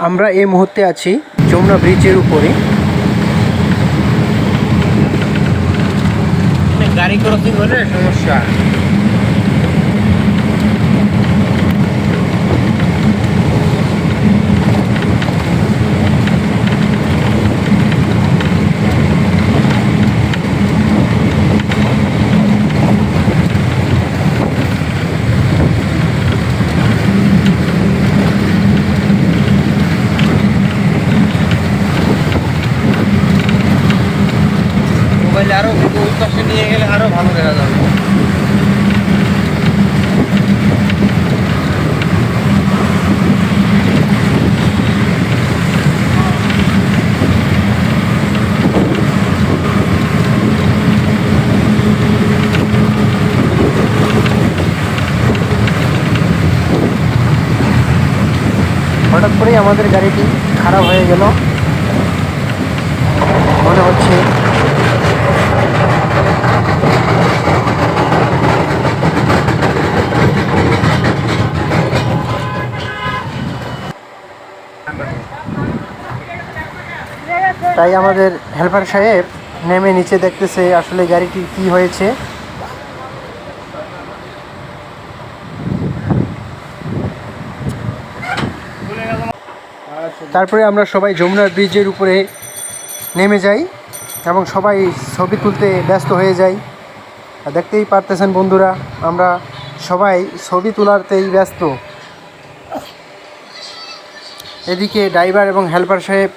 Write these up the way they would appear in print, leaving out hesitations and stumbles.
আমরা এই মুহূর্তে আছি যমুনা ব্রিজের উপরে। গাড়ি ক্রসিং হলে সমস্যা। মোবাইলে আরো ওই পাশে নিয়ে গেলে আরো ভালো দেখা যাবে। হঠাৎ করেই আমাদের গাড়িটি খারাপ হয়ে গেল মনে হচ্ছে। তাই আমাদের হেল্পার সাহেব নেমে নিচে দেখতেছে আসলে গাড়িটি কি হয়েছে। তারপরে আমরা সবাই যমুনা ব্রিজের উপরে নেমে যাই এবং সবাই ছবি তুলতে ব্যস্ত হয়ে যাই। দেখতেই পারতেছেন বন্ধুরা, আমরা সবাই ছবি তোলাতেই ব্যস্ত। এদিকে ড্রাইভার এবং হেল্পার সাহেব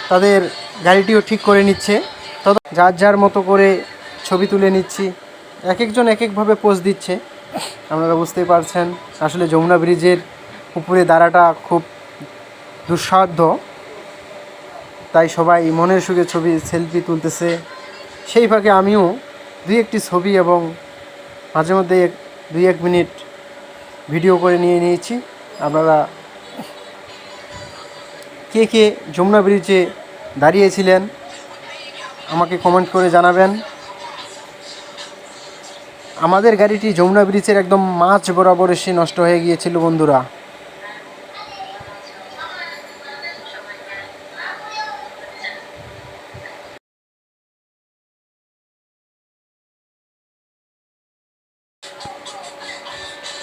তাদের গাড়িটিও ঠিক করে নিচ্ছে। তবে যার যার মতো করে ছবি তুলে নিচ্ছি, এক একজন এক একভাবে পোজ দিচ্ছে। আপনারা বুঝতেই পারছেন আসলে যমুনা ব্রিজের উপরে দাঁড়াটা খুব দুঃসাধ্য, তাই সবাই মনের সুখে সেলফি তুলতেছে। সেই ফাঁকে আমিও দুই একটি ছবি এবং মাঝে মধ্যে 2-1 মিনিট ভিডিও করে নিয়ে নিয়েছি। আপনারা কে কে যমুনা ব্রিজে দাঁড়িয়েছিলেন আমাকে কমেন্ট করে জানাবেন। আমাদের গাড়িটি যমুনা ব্রিজের একদম মাঝ বরাবর এসে নষ্ট হয়ে গিয়েছিল বন্ধুরা।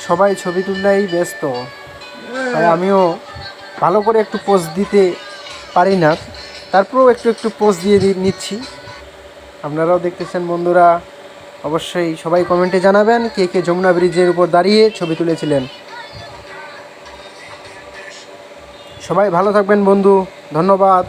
সবাই ছবি তুললেই ব্যস্ত, তাই আমিও ভালো করে একটু পোজ দিতে পারি না, তারপরেও একটু একটু পোজ দিয়ে নিচ্ছি। আপনারাও দেখতেছেন বন্ধুরা। অবশ্যই সবাই কমেন্টে জানাবেন কে কে যমুনা ব্রিজের উপর দাঁড়িয়ে ছবি তুলেছিলেন। সবাই ভালো থাকবেন বন্ধু, ধন্যবাদ।